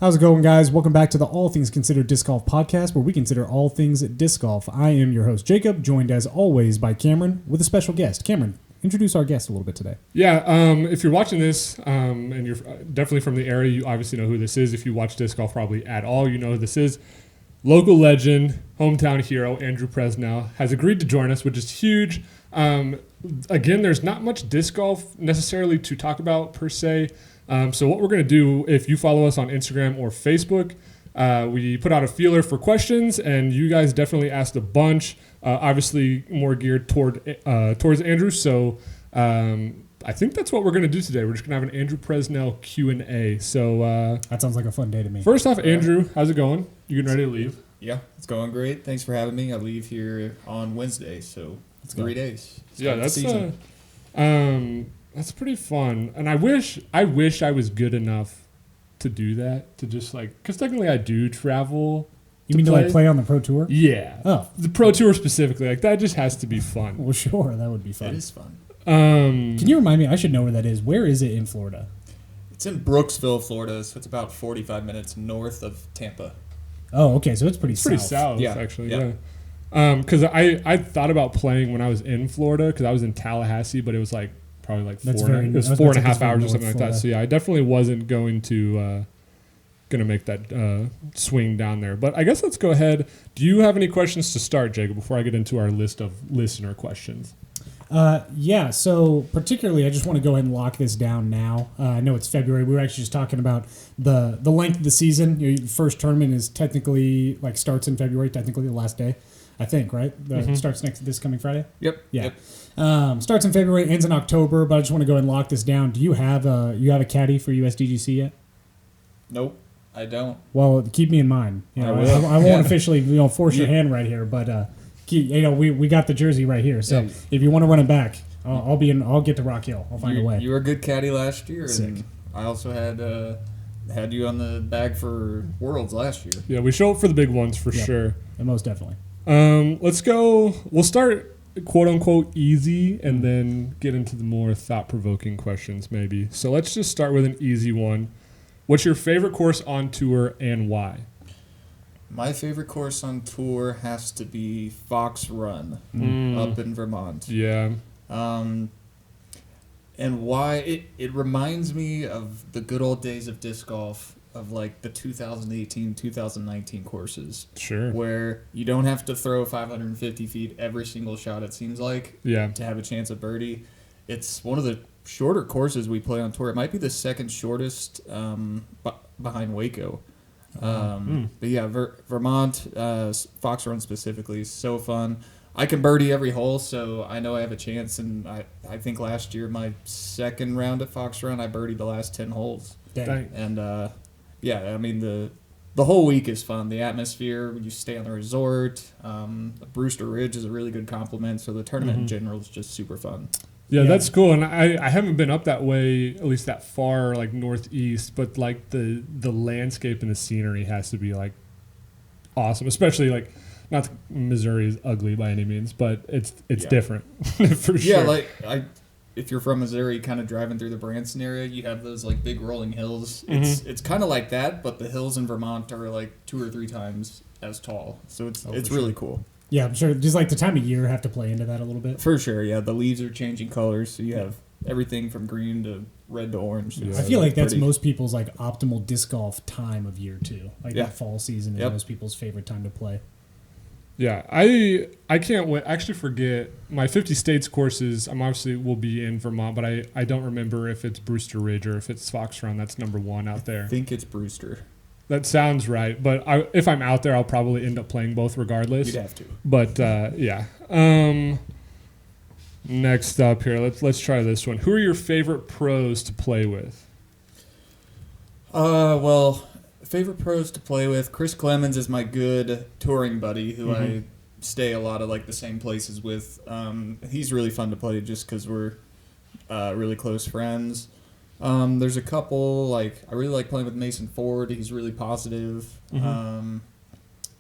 How's it going, guys? Welcome back to the All Things Considered Disc Golf podcast, where we consider all things disc golf. I am your host, Jacob, joined as always by Cameron with a special guest. Cameron, introduce our guest a little bit today. Yeah, if you're watching this and you're definitely from the area, you obviously know who this is. If you watch disc golf probably at all, you know who this is. Local legend, hometown hero, Andrew Presnell, has agreed to join us, which is huge. Again, there's not much disc golf necessarily to talk about per se. So what we're going to do, if you follow us on Instagram or Facebook, we put out a feeler for questions, and you guys definitely asked a bunch. Obviously, more geared towards Andrew. So I think that's what we're going to do today. We're just going to have an Andrew Presnell Q&A. So that sounds like a fun day to me. First off, Andrew, how's it going? You getting ready to leave? Yeah, it's going great. Thanks for having me. I leave here on Wednesday, so it's 3 days. That's pretty fun. And I wish I was good enough to do that, to just because technically I do travel. You mean to play on the Pro Tour? Yeah. Oh. The Pro Tour specifically. That just has to be fun. Well, sure. That would be fun. It is fun. Can you remind me? I should know where that is. Where is it in Florida? It's in Brooksville, Florida, so it's about 45 minutes north of Tampa. Oh, okay. So it's pretty south. Pretty south, yeah. Actually, yeah. Because I thought about playing when I was in Florida, because I was in Tallahassee, but it was probably That's 4.5 hours or something like Florida. that. So yeah, I definitely wasn't going to make that swing down there. But I guess let's go ahead. Do you have any questions to start, Jacob, before I get into our list of listener questions? Yeah, so particularly I just want to go ahead and lock this down now. I know it's February. We were actually just talking about the length of the season. Your first tournament is technically starts in February, technically the last day, I think, right? Starts this coming Friday? Yep. Yeah. Yep. Starts in February, ends in October, but I just want to go ahead and lock this down. Do you have a caddy for USDGC yet? Nope, I don't. Well, keep me in mind. I won't officially force your hand right here, but we got the jersey right here. So if you want to run it back, I'll get to Rock Hill. I'll find a way. You were a good caddy last year. Sick. And I also had you on the bag for Worlds last year. Yeah, we show up for the big ones for sure. And most definitely. Let's go. We'll start quote unquote easy and then get into the more thought-provoking questions maybe. So let's just start with an easy one. What's your favorite course on tour and why? My favorite course on tour has to be Fox Run up in Vermont. Yeah. And why it reminds me of the good old days of disc golf, of the 2018, 2019 courses. Sure. Where you don't have to throw 550 feet every single shot, it seems like, to have a chance at birdie. It's one of the shorter courses we play on tour. It might be the second shortest behind Waco. But yeah, Vermont, Fox Run specifically, is so fun. I can birdie every hole, so I know I have a chance. And I think last year, my second round at Fox Run, I birdied the last 10 holes. Dang. And yeah, I mean the whole week is fun. The atmosphere, you stay on the resort. Brewster Ridge is a really good compliment, so the tournament in general is just super fun. Yeah, that's cool. And I haven't been up that way, at least that far, northeast, but the landscape and the scenery has to be awesome, especially not that Missouri is ugly by any means, but it's different for sure. Yeah, if you're from Missouri, kind of driving through the Branson area, you have those big rolling hills. It's kind of like that, but the hills in Vermont are 2 or 3 times as tall. So it's really cool. Yeah, I'm sure. Just the time of year have to play into that a little bit. For sure, yeah. The leaves are changing colors, so you have everything from green to red to orange. I feel like that's most people's optimal disc golf time of year too. That fall season is most people's favorite time to play. Yeah, I can't wait. I actually forget my 50 states courses. I'm obviously will be in Vermont, but I don't remember if it's Brewster Ridge or if it's Fox Run. That's number 1 out there. I think it's Brewster. That sounds right, but if I'm out there, I'll probably end up playing both regardless. You'd have to. But yeah. Next up here, let's try this one. Who are your favorite pros to play with? Well, favorite pros to play with. Chris Clemens is my good touring buddy, who I stay a lot of the same places with. He's really fun to play just because we're really close friends. There's a couple, I really like playing with Mason Ford. He's really positive.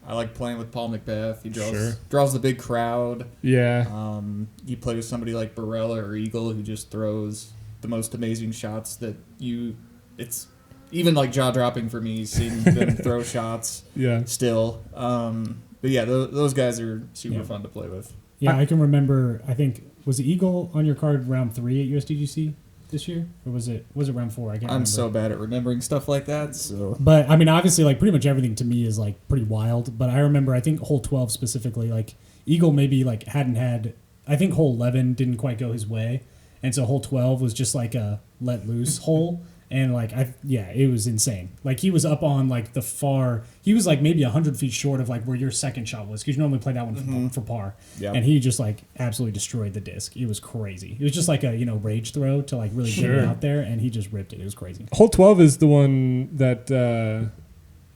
I like playing with Paul Macbeth. He draws the big crowd. Yeah. You play with somebody like Barella or Eagle, who just throws the most amazing shots that even like jaw dropping for me seeing them throw shots. Yeah. Still, but yeah, those guys are super fun to play with. Yeah, I can remember. I think was the Eagle on your card round 3 at USDGC this year, or was it round 4? I can't remember. I'm so bad at remembering stuff like that. So, but I mean, obviously, like pretty much everything to me is like pretty wild. But I remember, I think hole 12 specifically, like Eagle maybe like hadn't had. I think hole 11 didn't quite go his way, and so hole 12 was just like a let loose hole. And like it was insane. Like he was up on like he was like maybe 100 feet short of like where your second shot was, because you normally play that one for par. Yep. And he just like absolutely destroyed the disc. It was crazy. It was just like a rage throw to like really get it out there, and he just ripped it. It was crazy. Hole 12 is the one that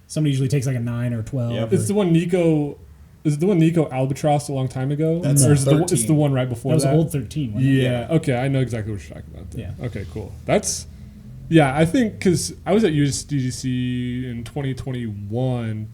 somebody usually takes like a 9 or 12. Yep. It's the one Nico. Is it the one Nico albatrossed a long time ago? That's or is it's the one right before that? That was hole 13. Yeah. Okay, I know exactly what you're talking about. Then. Yeah. Okay, cool. Yeah, I think because I was at USDGC in 2021,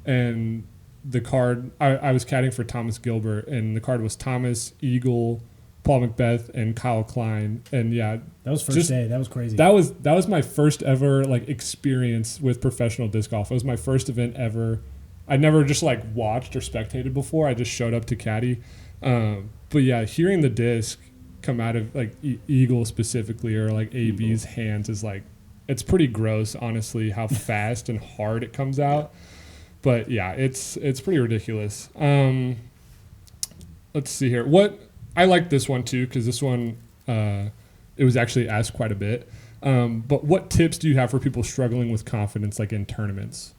and the card, I was caddying for Thomas Gilbert, and the card was Thomas, Eagle, Paul Macbeth, and Kyle Klein. And yeah, that was first day. That was crazy. That was my first ever like experience with professional disc golf. It was my first event ever. I never just like watched or spectated before. I just showed up to caddy. But yeah, hearing the disc come out of like Eagle specifically, or like AB's hands, is like, it's pretty gross, honestly, how fast and hard it comes out. But yeah, it's pretty ridiculous. Let's see here. I like this one too, because this one it was actually asked quite a bit. But what tips do you have for people struggling with confidence, like in tournaments?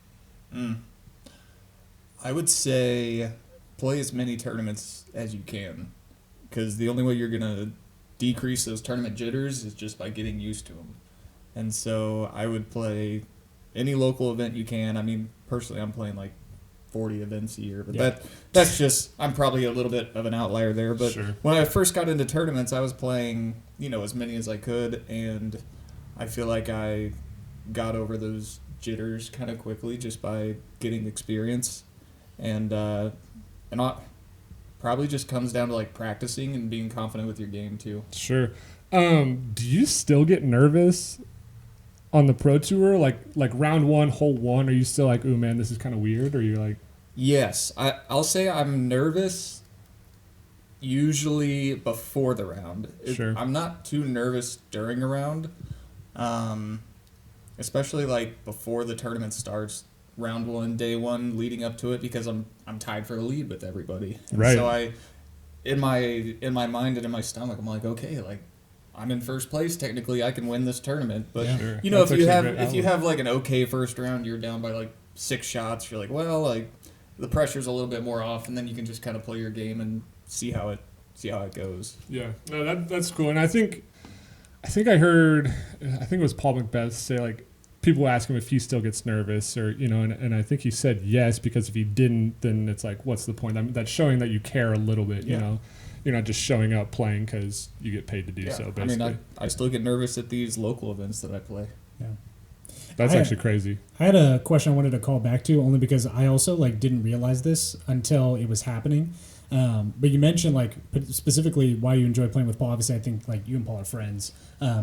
I would say play as many tournaments as you can, because the only way you're going to decrease those tournament jitters is just by getting used to them. And so I would play any local event you can. I mean, personally, I'm playing like 40 events a year, but that's just, I'm probably a little bit of an outlier there. But when I first got into tournaments, I was playing, as many as I could, and I feel like I got over those jitters kind of quickly just by getting experience. And probably just comes down to like practicing and being confident with your game too. Sure. Do you still get nervous on the pro tour? Like round 1, hole 1, are you still like, ooh man, this is kind of weird? Or you're like... Yes. I'll say I'm nervous usually before the round. Sure. I'm not too nervous during a round. Especially like before the tournament starts. Round 1, day 1, leading up to it, because I'm tied for the lead with everybody. And right. So in my mind and in my stomach, I'm like, okay, like I'm in first place. Technically, I can win this tournament. But if you have like an okay first round, you're down by like 6 shots. You're like, well, like the pressure's a little bit more off, and then you can just kind of play your game and see how it goes. Yeah, no, that's cool. And I think I heard, I think it was Paul Macbeth say like, people ask him if he still gets nervous, or and I think he said yes, because if he didn't, then it's like, what's the point? I mean, that's showing that you care a little bit. You know, you're not just showing up playing because you get paid to do so. Basically, I mean, I still get nervous at these local events that I play. Yeah, that's actually crazy. I had a question I wanted to call back to, only because I also like didn't realize this until it was happening. But you mentioned like specifically why you enjoy playing with Paul. Obviously, I think like you and Paul are friends,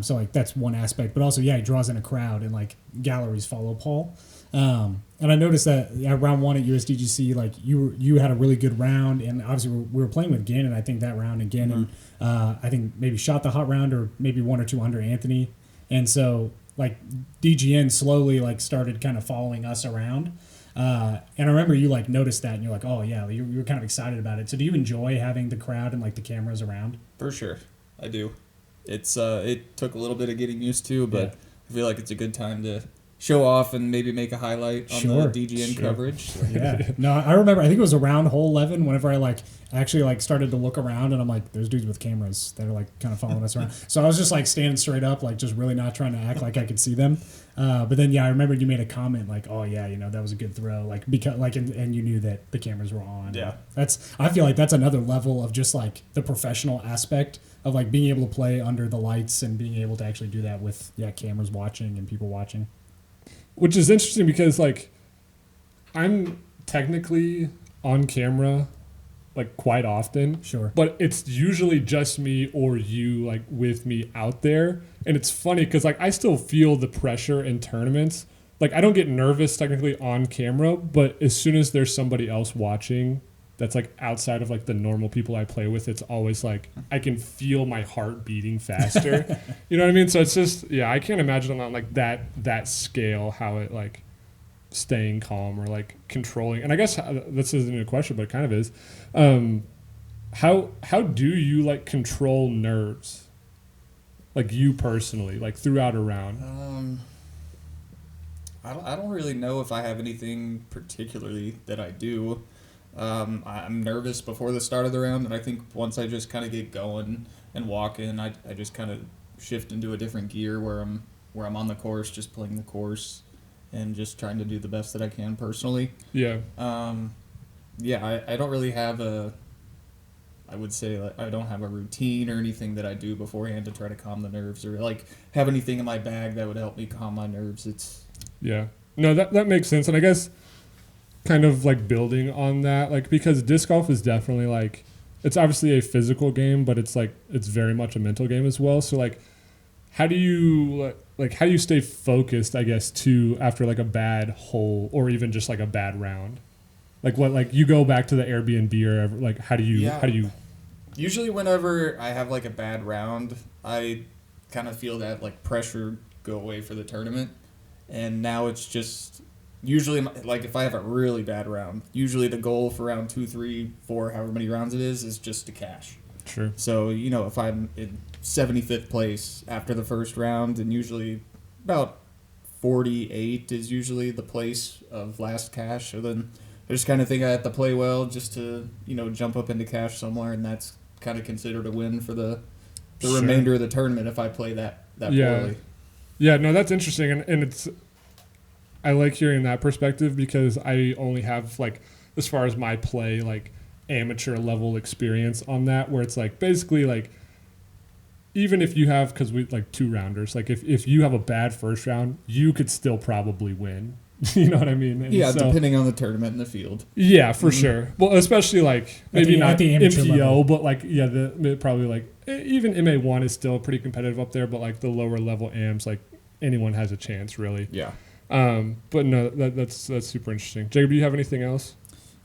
so like that's one aspect. But also, he draws in a crowd, and like galleries follow Paul. And I noticed that round 1 at USDGC, like you had a really good round, and obviously we were playing with Gannon. I think that round, and Gannon, I think maybe shot the hot round, or maybe 1 or 2 under Anthony, and so like DGN slowly like started kind of following us around. And I remember you like noticed that, and you're like, oh yeah, you were kind of excited about it. So do you enjoy having the crowd and like the cameras around? For sure, I do. It's it took a little bit of getting used to, but I feel like it's a good time to show off and maybe make a highlight on the DGN coverage. Yeah. No, I remember, I think it was around hole 11 whenever I like actually like started to look around, and I'm like, there's dudes with cameras that are like kind of following us around. So I was just like standing straight up, like just really not trying to act like I could see them. But then, I remember you made a comment like, oh yeah, that was a good throw. Like, because like, and you knew that the cameras were on. Yeah. I feel like that's another level of just like the professional aspect of like being able to play under the lights and being able to actually do that with cameras watching and people watching. Which is interesting because like I'm technically on camera like quite often. Sure. But it's usually just me or you like with me out there. And it's funny because like I still feel the pressure in tournaments. Like I don't get nervous technically on camera, but as soon as there's somebody else watching that's like outside of like the normal people I play with, it's always like I can feel my heart beating faster. You know what I mean? So it's just, yeah, I can't imagine on like that scale how it like staying calm or like controlling. And I guess this isn't a question, but it kind of is. How do you like control nerves? Like you personally, like throughout a round? I don't really know if I have anything particularly that I do. I'm nervous before the start of the round, and I think once I just kind of get going and walking, I just kind of shift into a different gear where I'm on the course, just playing the course, and just trying to do the best that I can personally. Yeah. I don't really have I would say like, I don't have a routine or anything that I do beforehand to try to calm the nerves or like have anything in my bag that would help me calm my nerves. Yeah. No, that makes sense, and I guess kind of like building on that, like because disc golf is definitely like it's obviously a physical game, but it's like it's very much a mental game as well. So like how do you stay focused, I guess, too, after like a bad hole or even just like a bad round? Like what, like you go back to the Airbnb or ever, like how do you usually whenever I have like a bad round, I kind of feel that like pressure go away for the tournament, and now it's just usually, like, if I have a really bad round, usually the goal for round 2, 3, 4, however many rounds it is just to cash. Sure. So, you know, if I'm in 75th place after the first round, and usually about 48 is usually the place of last cash, so then I just kind of think I have to play well just to, you know, jump up into cash somewhere, and that's kind of considered a win for the Sure. remainder of the tournament if I play that poorly. Yeah, no, that's interesting, and it's I like hearing that perspective because I only have like as far as my play like amateur level experience on that, where it's like basically like even if you have, because we like 2 rounders, like if you have a bad first round, you could still probably win. You know what I mean? And yeah, so, depending on the tournament and the field. Yeah, for sure. Well, especially like maybe not the amateur MPO, level. but like probably like even MA1 is still pretty competitive up there, but like the lower level AMs, like anyone has a chance really. Yeah. But no, that's super interesting. Jacob, do you have anything else?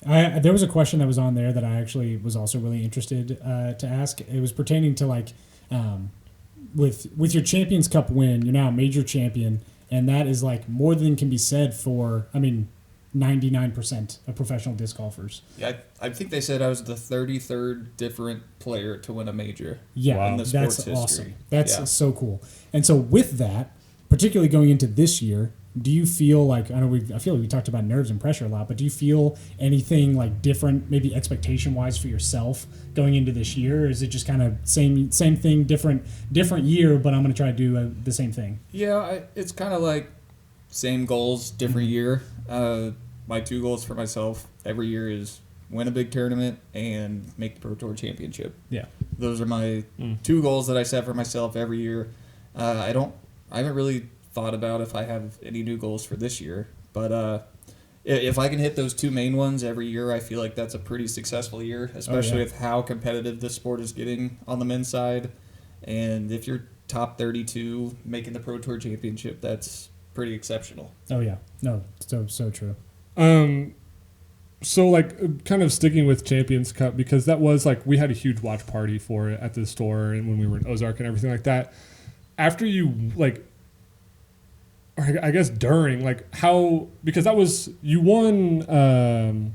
There was a question that was on there that I actually was also really interested to ask. It was pertaining to like with your Champions Cup win, you're now a major champion, and that is like more than can be said for 99% of professional disc golfers. Yeah, I think they said I was the 33rd different player to win a major. Yeah, wow. In the sports that's history. awesome. That's so cool. And so with that, particularly going into this year, do you feel like, I feel like we talked about nerves and pressure a lot, but do you feel anything like different, maybe expectation-wise for yourself going into this year? Or is it just kind of same thing, different year, but I'm going to try to do the same thing? Yeah, it's kind of like same goals, different year. My 2 goals for myself every year is win a big tournament and make the Pro Tour Championship. Yeah. Those are my 2 goals that I set for myself every year. I haven't really thought about if I have any new goals for this year, but if I can hit those 2 main ones every year, I feel like that's a pretty successful year, especially with how competitive this sport is getting on the men's side. And if you're top 32 making the Pro Tour Championship, that's pretty exceptional. Oh yeah, no, so true. So like kind of sticking with Champions Cup, because that was like we had a huge watch party for it at the store and when we were in Ozark and everything like that. After you like, or I guess during, like how, because that was, you won,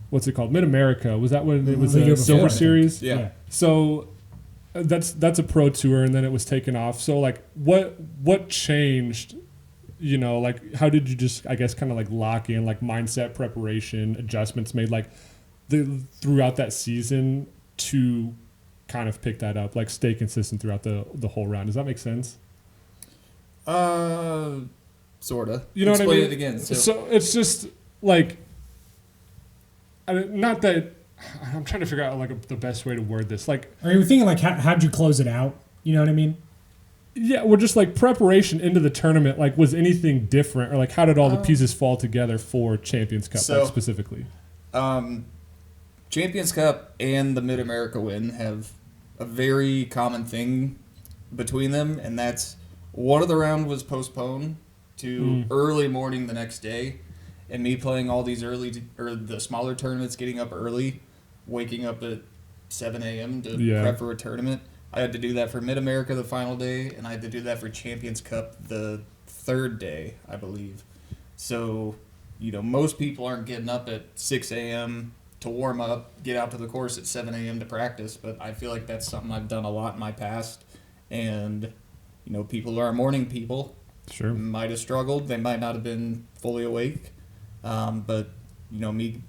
what's it called? Mid-America. Was that when it was a Silver Series? Yeah. So that's a pro tour, and then it was taken off. So like what changed, you know, like how did you just, I guess, kind of like lock in like mindset, preparation, adjustments made like throughout that season to kind of pick that up, like stay consistent throughout the whole round? Does that make sense? Sorta. You know Explain what I mean? it again. So it's just like, not that I'm trying to figure out like the best way to word this. Like, are you thinking like how'd you close it out? You know what I mean? Yeah, well, just like preparation into the tournament. Like, was anything different, or like how did all the pieces fall together for Champions Cup like, specifically? Champions Cup and the Mid-America win have a very common thing between them, and that's one of the round was postponed to early morning the next day, and me playing all these or the smaller tournaments, getting up early, waking up at 7 a.m. to prep for a tournament. I had to do that for Mid-America the final day, and I had to do that for Champions Cup the third day, I believe. So, most people aren't getting up at 6 a.m. to warm up, get out to the course at 7 a.m. to practice, but I feel like that's something I've done a lot in my past. And, people are morning people. Sure. Might have struggled. They might not have been fully awake. But, me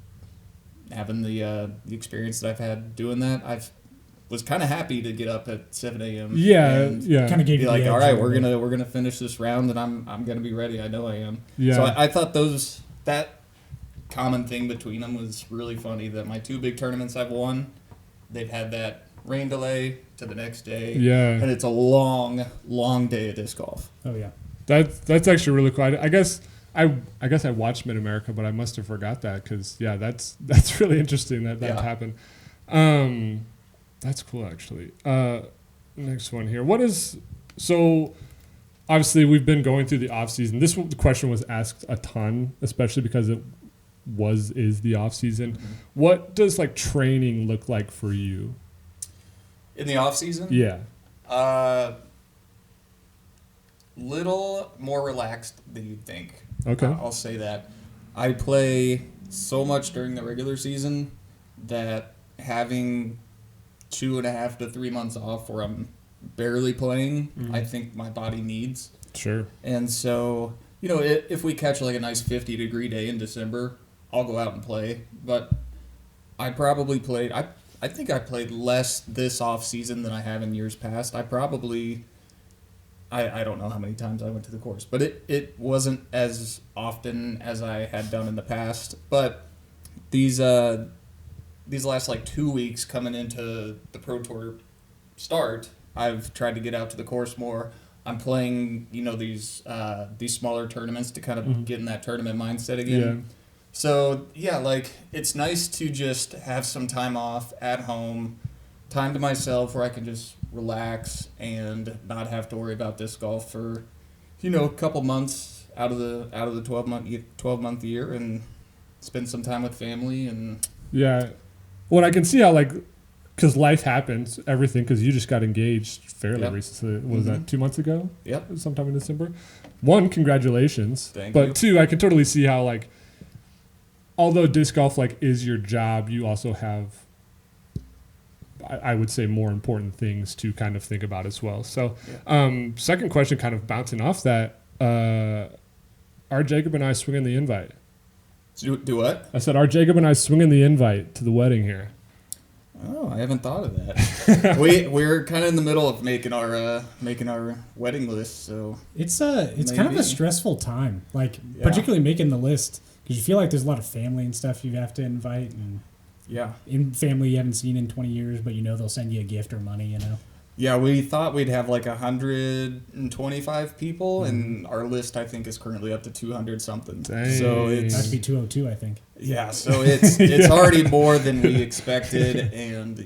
having the experience that I've had doing that, was kind of happy to get up at 7 a.m. Yeah. Kind of gave be you like, the all edge right, a little we're gonna finish this round, and I'm gonna be ready. I know I am. Yeah. So I thought that common thing between them was really funny. That my 2 big tournaments I've won, they've had that rain delay to the next day. Yeah. And it's a long, long day of disc golf. Oh yeah. That's actually really cool. I guess I watched Mid-America, but I must have forgot that because that's really interesting that happened. That's cool actually. Next one here. So obviously we've been going through the off season. This question was asked a ton, especially because it is the off season. Mm-hmm. What does training look like for you in the off season? Yeah. Little more relaxed than you'd think. Okay. I'll say that. I play so much during the regular season that having 2.5 to 3 months off where I'm barely playing, I think my body needs. Sure. And so, if we catch a nice 50-degree day in December, I'll go out and play. But I probably played, I think I played less this off season than I have in years past. I don't know how many times I went to the course, but it wasn't as often as I had done in the past. But these last 2 weeks coming into the Pro Tour start, I've tried to get out to the course more. I'm playing, these smaller tournaments to kind of get in that tournament mindset again. Yeah. So it's nice to just have some time off at home, time to myself where I can just relax and not have to worry about disc golf for, a couple months out of the 12-month year, and spend some time with family. And yeah, well, I can see how because life happens, everything, because you just got engaged fairly recently. Was that 2 months ago? Yep. Sometime in December. 1, congratulations. Thank you. 2, I can totally see how although disc golf is your job, you also have, I would say, more important things to kind of think about as well. So, second question, kind of bouncing off that, are Jacob and I swinging the invite? Do what? I said, are Jacob and I swinging the invite to the wedding here? Oh, I haven't thought of that. We're kind of in the middle of making our wedding list, so it's kind of a stressful time, particularly making the list, because you feel like there's a lot of family and stuff you have to invite, and in family you haven't seen in 20 years, but they'll send you a gift or money, Yeah, we thought we'd have 125 people, and our list I think is currently up to 200 something. Dang. So it's That'd be 202, I think. Yeah, so it's already more than we expected, and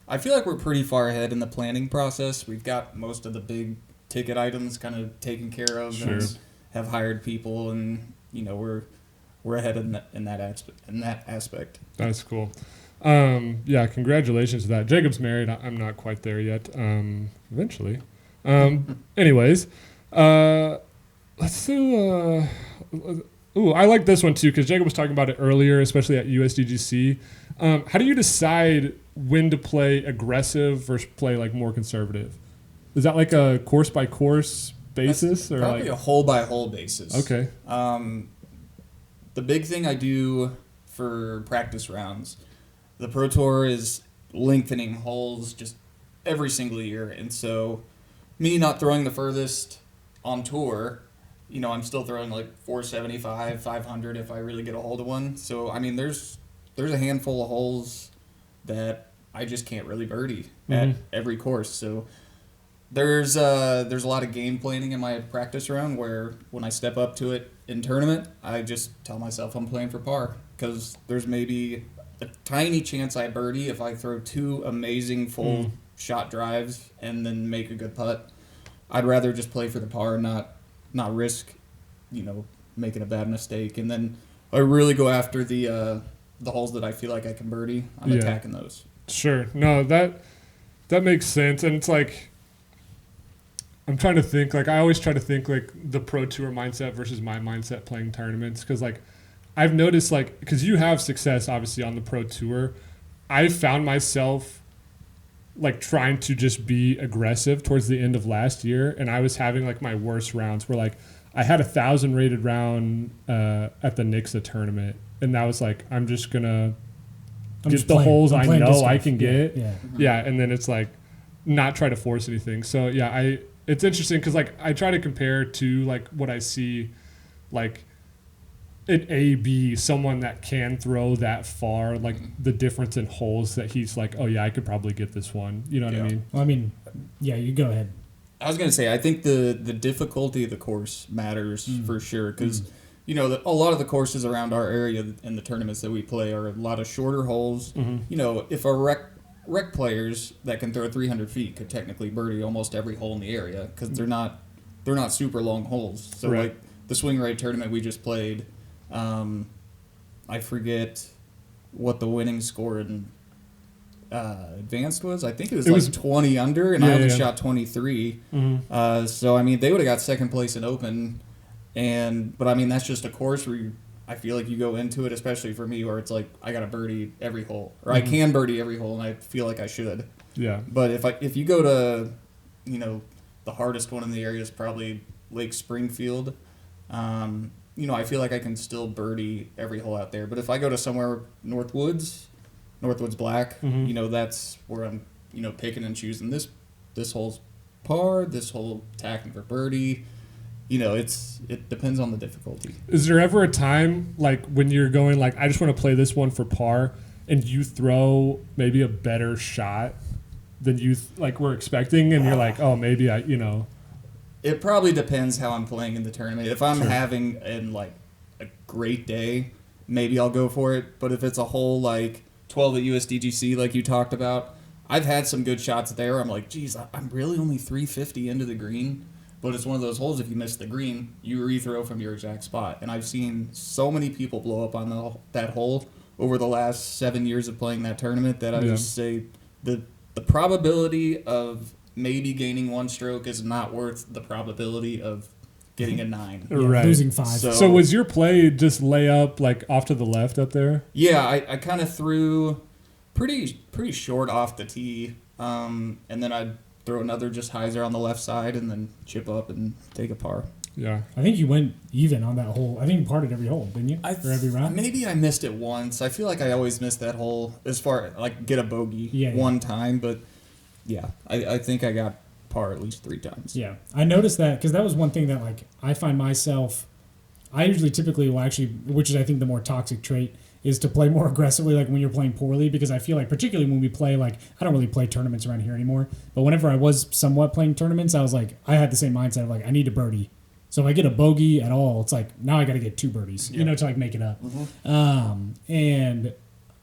I feel like we're pretty far ahead in the planning process. We've got most of the big ticket items kind of taken care of, Sure. and have hired people, and we're ahead in that aspect. That's cool. Congratulations to that. Jacob's married. I'm not quite there yet. Eventually. Anyways, let's do. I like this one too because Jacob was talking about it earlier, especially at USDGC. How do you decide when to play aggressive versus play more conservative? Is that a course by course basis, or probably a hole by hole basis? Okay. The big thing I do for practice rounds. The Pro Tour is lengthening holes just every single year, and so me not throwing the furthest on tour, I'm still throwing 475, 500 if I really get a hold of one. So there's a handful of holes that I just can't really birdie at every course. So there's a lot of game planning in my practice round where when I step up to it in tournament, I just tell myself I'm playing for par because there's maybe a tiny chance I birdie if I throw 2 amazing full shot drives and then make a good putt. I'd rather just play for the par and not risk, making a bad mistake. And then I really go after the holes that I feel like I can birdie. I'm attacking those. Sure. No, that makes sense. And it's like, I'm trying to think, like, I always try to think, like, the pro tour mindset versus my mindset playing tournaments. Because, like, I've noticed, like, because you have success, obviously, on the pro tour. I found myself, like, trying to just be aggressive towards the end of last year. And I was having, like, my worst rounds where, like, I had 1,000 rated round at the Nixa tournament. And that was, like, I'm just going to get the holes I know I can get. Yeah. And then it's, like, not try to force anything. So, yeah, it's interesting because, like, I try to compare to, like, what I see, like, an A-B, someone that can throw that far, like, the difference in holes that he's like, oh, yeah, I could probably get this one. You know what I mean? Well, I mean, yeah, you go ahead. I was going to say, I think the difficulty of the course matters for sure because, a lot of the courses around our area and the tournaments that we play are a lot of shorter holes. If a rec players that can throw 300 feet could technically birdie almost every hole in the area because they're not super long holes. So like the swing right tournament we just played, I forget what the winning score in advanced was. I think it was 20 under, and I only shot 23. So I mean, they would have got second place in open, but I mean that's just a course where I feel like you go into it, especially for me, where it's like I got to birdie every hole, or I can birdie every hole, and I feel like I should. Yeah. But if you go to, the hardest one in the area is probably Lake Springfield. I feel like I can still birdie every hole out there. But if I go to somewhere Northwoods Black, that's where I'm, picking and choosing. This hole's par, this hole tacking for birdie. It depends on the difficulty. Is there ever a time, like, when you're going, like, I just want to play this one for par, and you throw maybe a better shot than you, were expecting, and you're like, oh, maybe It probably depends how I'm playing in the tournament. If I'm having, a great day, maybe I'll go for it. But if it's a hole, like, 12 at USDGC, like you talked about, I've had some good shots there. I'm like, geez, I'm really only 350 into the green. But it's one of those holes, if you miss the green, you rethrow from your exact spot. And I've seen so many people blow up on that hole over the last 7 years of playing that tournament that I just say the probability of maybe gaining one stroke is not worth the probability of getting a 9. Right. Losing 5. So was your play just lay up, like, off to the left up there? Yeah, I kind of threw pretty short off the tee, and then I'd throw another just hyzer on the left side and then chip up and take a par. Yeah. I think you went even on that hole. I think you parted every hole, didn't you? For every round? Maybe I missed it once. I feel like I always miss that hole as far, get a bogey one time. But, yeah, I think I got par at least 3 times. Yeah. I noticed that because that was one thing that, I find myself, I usually typically will actually, which is I think the more toxic trait, is to play more aggressively when you're playing poorly, because I feel like particularly when we play, I don't really play tournaments around here anymore, but whenever I was somewhat playing tournaments, I was I had the same mindset of I need to birdie. So if I get a bogey at all, it's now I got to get 2 birdies, to make it up. And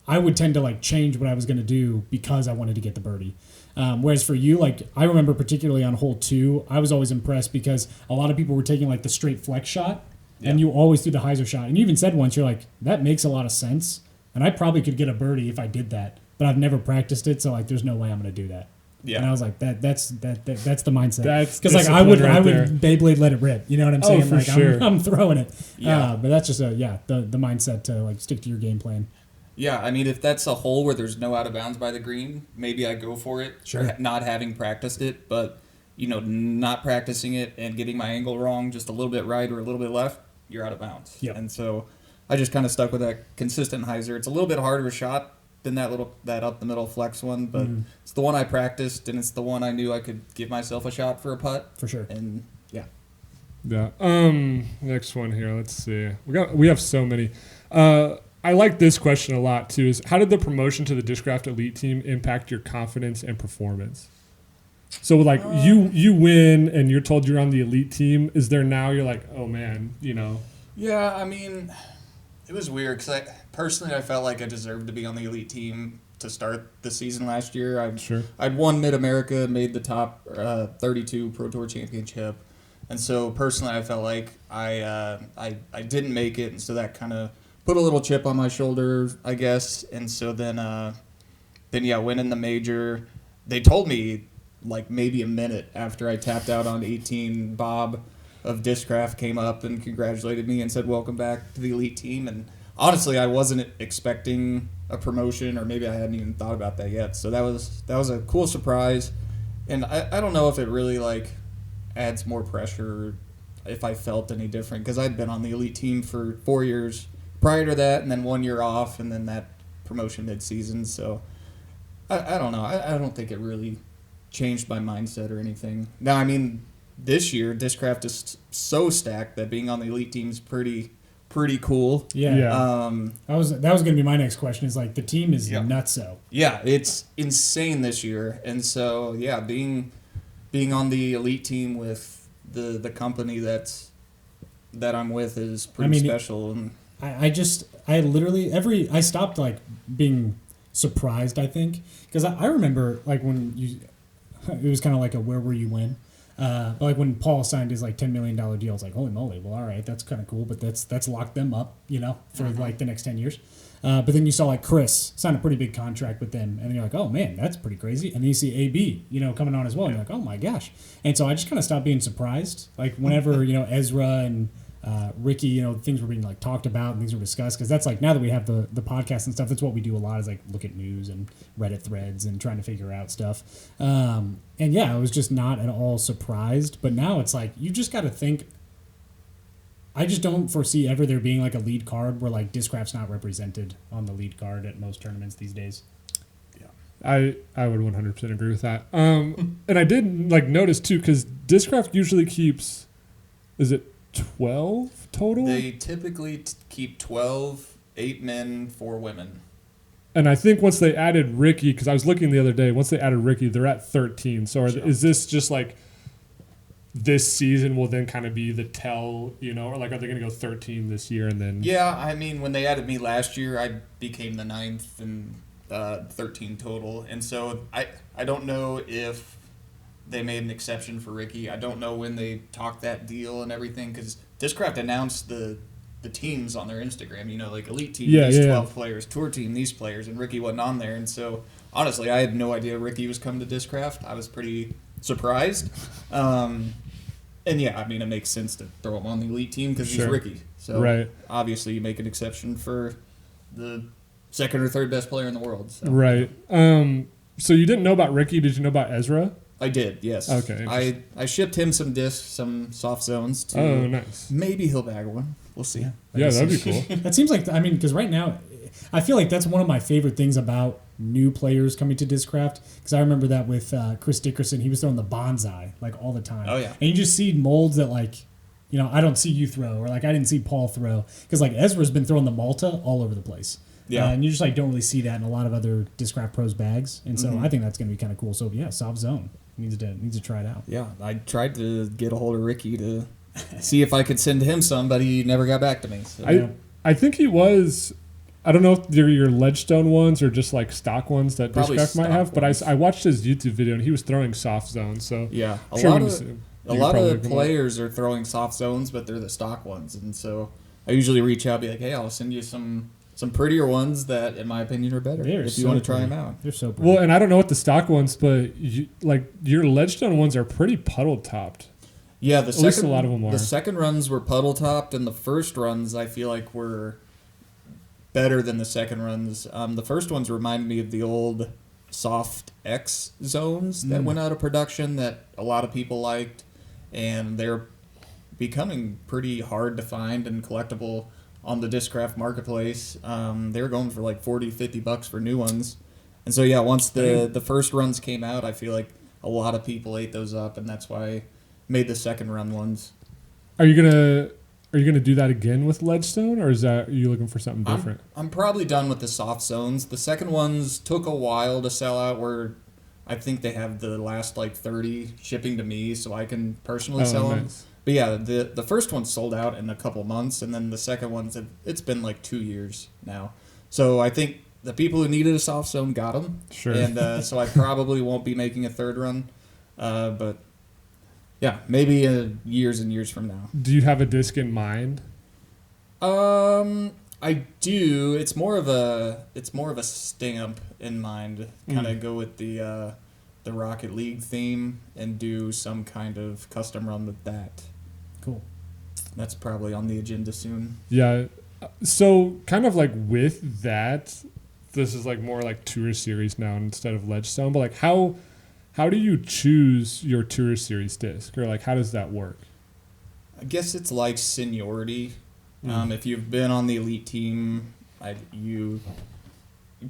I would tend to change what I was going to do because I wanted to get the birdie. Whereas for you, I remember particularly on hole 2, I was always impressed because a lot of people were taking the straight flex shot. And you always do the hyzer shot. And you even said once, you're like, that makes a lot of sense. And I probably could get a birdie if I did that. But I've never practiced it, so there's no way I'm going to do that. Yeah. And I was like, that's the mindset. Because I would Beyblade let it rip. You know what I'm saying? Oh, for sure. I'm throwing it. Yeah. But that's just the mindset to stick to your game plan. Yeah, I mean, if that's a hole where there's no out of bounds by the green, maybe I go for it. Sure. Not having practiced it, but not practicing it and getting my angle wrong, just a little bit right or a little bit left, you're out of bounds. Yep. And so I just kind of stuck with that consistent hyzer. It's a little bit harder a shot than that up the middle flex one, but it's the one I practiced, and it's the one I knew I could give myself a shot for a putt. For sure. And yeah. Yeah. Next one here. Let's see. We have so many. I like this question a lot too. Is how did the promotion to the Discraft Elite team impact your confidence and performance? So you win and you're told you're on the elite team. Is there now you're like, oh man, Yeah, I mean, It was weird because I felt like I deserved to be on the elite team to start the season last year. I'd won Mid-America, made the top 32 Pro Tour Championship. And so personally, I felt like I didn't make it, and so that kind of put a little chip on my shoulder, I guess. And so then winning the major, they told me like maybe a minute after I tapped out on 18, Bob of Discraft came up and congratulated me and said, "Welcome back to the elite team." And honestly, I wasn't expecting a promotion, or maybe I hadn't even thought about that yet. So that was a cool surprise, and I don't know if it really like adds more pressure if I felt any different, because I'd been on the elite team for 4 years prior to that, and then 1 year off, and then that promotion mid-season. So I don't know. I don't think it really changed my mindset or anything. Now, I mean, this year Discraft is so stacked that being on the elite team is pretty cool. Yeah. That was going to be my next question. Is like the team is nutso. Yeah, it's insane this year, and so yeah, being on the elite team with the company that I'm with is pretty special. And I stopped like being surprised, I think, because I remember like when it was kind of like a where were you when. But like when Paul signed his like $10 million deal, it's like, holy moly, well, all right, that's kind of cool, but that's locked them up, for like the next 10 years. But then you saw like Chris sign a pretty big contract with them, and then you're like, oh man, that's pretty crazy. And then you see AB, coming on as well, and you're like, oh my gosh. And so I just kind of stopped being surprised. Like whenever Ezra and Ricky, things were being like talked about and things were discussed, because that's like now that we have the podcast and stuff, that's what we do a lot, is like look at news and Reddit threads and trying to figure out stuff. And yeah, I was just not at all surprised. But now it's like you just got to think. I just don't foresee ever there being like a lead card where like Discraft's not represented on the lead card at most tournaments these days. Yeah, I would 100% agree with that. And I did like notice too, because Discraft usually keeps, is it 12 total? They typically keep 12, 8 men, 4 women. And I think once they added Ricky, because I was looking the other day, once they added Ricky, they're at 13. So is this just like this season will then kind of be the tell, or like are they going to go 13 this year and then? Yeah, I mean, when they added me last year, I became the 9th and 13 total. And so I don't know if they made an exception for Ricky. I don't know when they talked that deal and everything, because Discraft announced the teams on their Instagram, like elite team, 12 players, tour team, these players, and Ricky wasn't on there. And so honestly, I had no idea Ricky was coming to Discraft. I was pretty surprised. And yeah, I mean, it makes sense to throw him on the elite team because he's Ricky. So obviously you make an exception for the second or third best player in the world. So. Right. So you didn't know about Ricky. Did you know about Ezra? I did, yes. Okay. I shipped him some discs, some soft zones. Oh, nice. Maybe he'll bag one. We'll see. Yeah, that'd be cool. That seems like, because right now, I feel like that's one of my favorite things about new players coming to Discraft, because I remember that with Chris Dickerson. He was throwing the bonsai like all the time. Oh, yeah. And you just see molds that like, I don't see you throw, or like I didn't see Paul throw, because like Ezra's been throwing the Malta all over the place. Yeah. And you just like don't really see that in a lot of other Discraft Pros bags. And so I think that's going to be kind of cool. So yeah, soft zone. Needs to try it out. Yeah, I tried to get a hold of Ricky to see if I could send him some, but he never got back to me. So. I think he was. I don't know if they're your Ledgestone ones or just like stock ones that Discraft might have, but I watched his YouTube video and he was throwing soft zones. So yeah, a lot of players are throwing soft zones, but they're the stock ones, and so I usually reach out, and be like, hey, I'll send you some prettier ones that, in my opinion, are better if you want to try them out. They're so pretty. Well, and I don't know what the stock ones, but your Ledgestone ones are pretty puddle topped. Yeah, at least a lot of them are. The second runs were puddle topped, and the first runs I feel like were better than the second runs. The first ones remind me of the old Soft X zones that went out of production that a lot of people liked, and they're becoming pretty hard to find and collectible on the Discraft marketplace. They were going for like $40-$50 for new ones. And so yeah, once the first runs came out, I feel like a lot of people ate those up, and that's why I made the second run ones. Are you gonna do that again with Ledgestone, or are you looking for something different? I'm probably done with the soft zones. The second ones took a while to sell out, where I think they have the last like 30 shipping to me, so I can personally sell them. Nice. But yeah, the first one sold out in a couple months, and then the second one, it's been like 2 years now. So I think the people who needed a soft zone got them. Sure. And so I probably won't be making a third run. But yeah, maybe years and years from now. Do you have a disc in mind? I do. It's more of a stamp in mind. Kind of go with the Rocket League theme and do some kind of custom run with that. Cool. That's probably on the agenda soon. Yeah. So kind of like with that, this is like more like Tour Series now instead of Ledge Stone. But like how do you choose your Tour Series disc, or like how does that work? I guess it's like seniority. If you've been on the elite team, you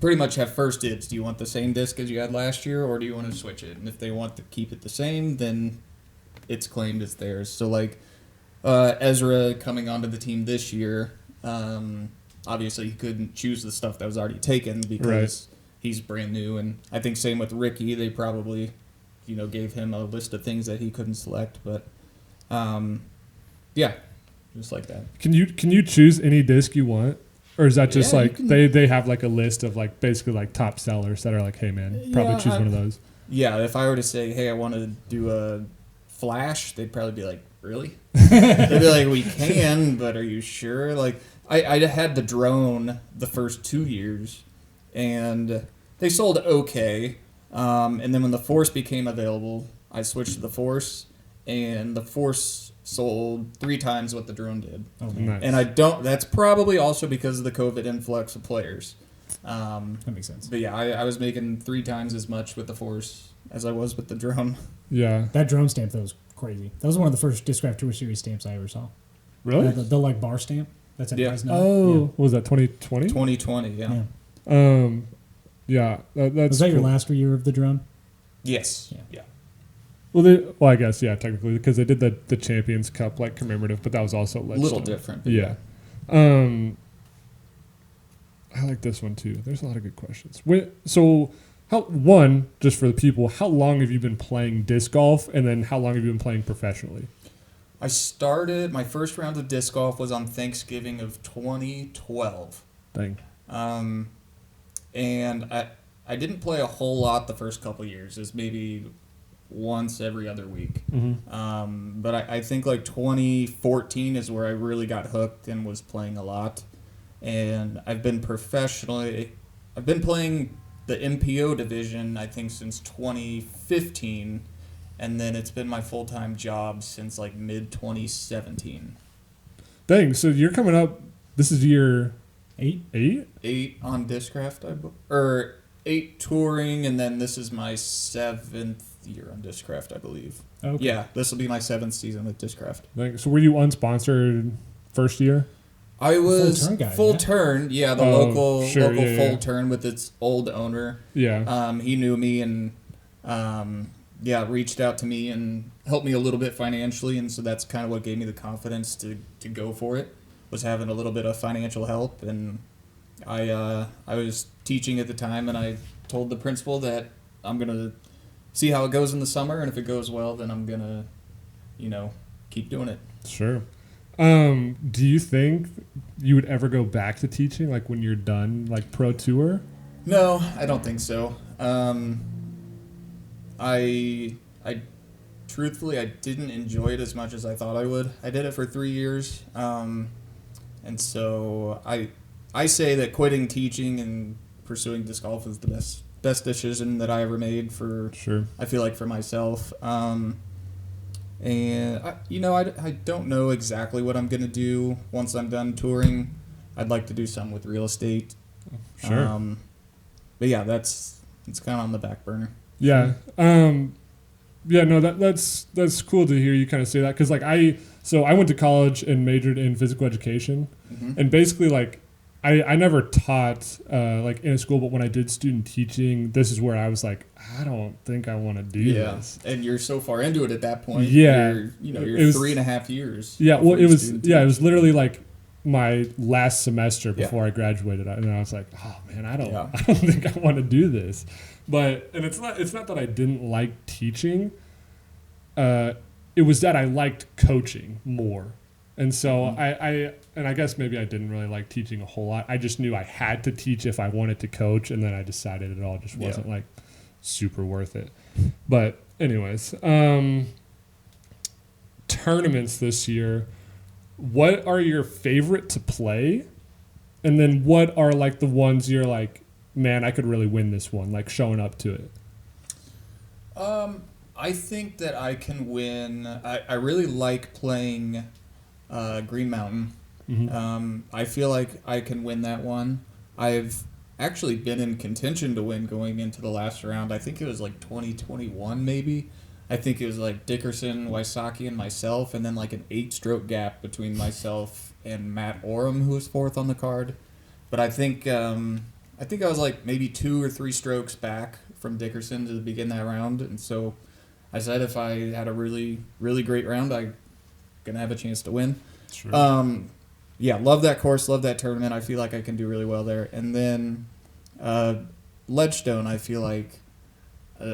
pretty much have first dibs. Do you want the same disc as you had last year, or do you want to switch it? And if they want to keep it the same, then it's claimed as theirs. So like Ezra coming onto the team this year, obviously he couldn't choose the stuff that was already taken because he's brand new. And I think same with Ricky. They probably, gave him a list of things that he couldn't select. But yeah, just like that. Can you choose any disc you want? Or is that just they have like a list of like basically like top sellers that are like, hey man, probably choose one of those? Yeah, if I were to say, hey, I want to do a Flash, they'd probably be like, really? They'd be like, we can, but are you sure? Like, I had the drone the first 2 years, and they sold okay. And then when the Force became available, I switched to the Force, and the Force sold 3 times what the drone did. Oh, nice. And that's probably also because of the COVID influx of players. That makes sense. But yeah, I was making 3 times as much with the Force as I was with the drone. Yeah. That drone stamp, though, was crazy. That was one of the first Discraft Tour Series stamps I ever saw. Really? The like bar stamp. That's at Presnell. Oh, yeah. what was that, 2020? 2020, yeah. Yeah. That's was that your cool. last year of the drone? Yes. Yeah. Well, I guess, yeah, technically, because they did the Champions Cup, like, commemorative, but that was also A little Ledgestone. different. Yeah. I like this one, too. There's a lot of good questions. So, just for the people, how long have you been playing disc golf, and then how long have you been playing professionally? I started, my first round of disc golf was on Thanksgiving of 2012. Dang. And I didn't play a whole lot the first couple years. It was maybe once every other week. Mm-hmm. But I think like 2014 is where I really got hooked and was playing a lot. And I've been playing the MPO division, I think, since 2015. And then it's been my full-time job since like mid-2017. Dang, so you're coming up, this is year 8? 8 on Discraft, or 8 touring, and then this is my 7th year on Discraft, I believe. Okay. Yeah, this will be my 7th season with Discraft. Dang, so were you unsponsored first year? I was full turn, the local Sure, full turn with its old owner. Yeah. He knew me and reached out to me and helped me a little bit financially, and so that's kind of what gave me the confidence to go for it, was having a little bit of financial help. And I was teaching at the time, and I told the principal that I'm going to see how it goes in the summer, and if it goes well, then I'm going to, keep doing it. Sure. Do you think you would ever go back to teaching, like when you're done, like pro tour? No, I don't think so. I truthfully, I didn't enjoy it as much as I thought I would. I did it for 3 years, and so I say that quitting teaching and pursuing disc golf is the best decision that I ever made for. Sure. I feel like for myself, and I don't know exactly what I'm gonna do once I'm done touring. I'd like to do something with real estate. Sure. But yeah, it's kind of on the back burner. Yeah. Yeah, no, that's cool to hear you kind of say that, because like I went to college and majored in physical education, and basically like I never taught like in a school, but when I did student teaching, this is where I was like, I don't think I want to do this. And you're so far into it at that point. Yeah, you're 3.5 years. Yeah, well, it was literally like my last semester before I graduated, and I was like, oh man, I don't think I want to do this. But and it's not that I didn't like teaching. It was that I liked coaching more. And so I guess maybe I didn't really like teaching a whole lot. I just knew I had to teach if I wanted to coach, and then I decided it all just wasn't like super worth it. But anyways, tournaments this year, what are your favorite to play? And then what are like the ones you're like, man, I could really win this one, like showing up to it? I think that I can win. I really like playing Green Mountain. Mm-hmm. I feel like I can win that one. I've actually been in contention to win going into the last round. I think it was like 2021 maybe. I think it was like Dickerson, Wysocki, and myself, and then like an 8-stroke gap between myself and Matt Oram, who was 4th on the card. But I think I was like maybe 2 or 3 strokes back from Dickerson to begin that round, and so I said if I had a really, really great round, I'm going to have a chance to win. Sure. Love that course, love that tournament. I feel like I can do really well there. And then Ledgestone, I feel like,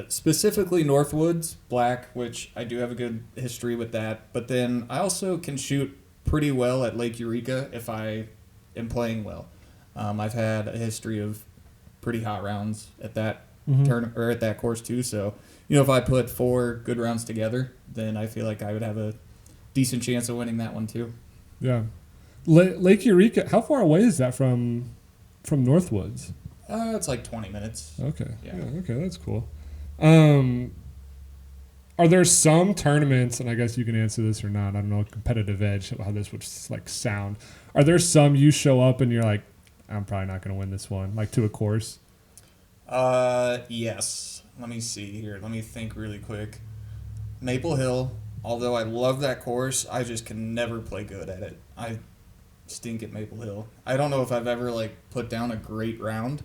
specifically Northwoods, black, which I do have a good history with that. But then I also can shoot pretty well at Lake Eureka if I am playing well. I've had a history of pretty hot rounds at that tournament or at that course too. So, if I put 4 good rounds together, then I feel like I would have a decent chance of winning that one too. Yeah. Lake Eureka, how far away is that from Northwoods? It's like 20 minutes. Okay. Yeah, okay, that's cool. Are there some tournaments, and I guess you can answer this or not, I don't know, competitive edge, how this would like sound. Are there some you show up and you're like, I'm probably not going to win this one, like to a course? Yes. Let me see here. Let me think really quick. Maple Hill, although I love that course, I just can never play good at it. I stink at Maple Hill. I don't know if I've ever put down a great round.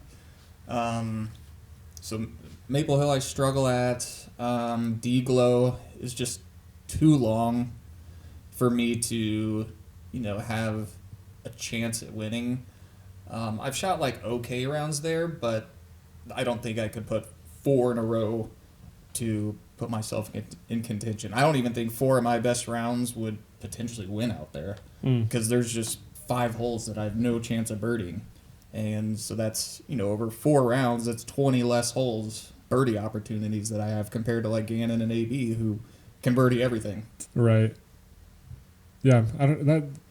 So Maple Hill I struggle at. D-Glow is just too long for me to, have a chance at winning. I've shot okay rounds there, but I don't think I could put 4 in a row to put myself in contention. I don't even think 4 of my best rounds would potentially win out there because there's just 5 holes that I have no chance of birdieing. And so that's, over 4 rounds, that's 20 less holes, birdie opportunities that I have compared to Gannon and AB who can birdie everything. Right. Yeah,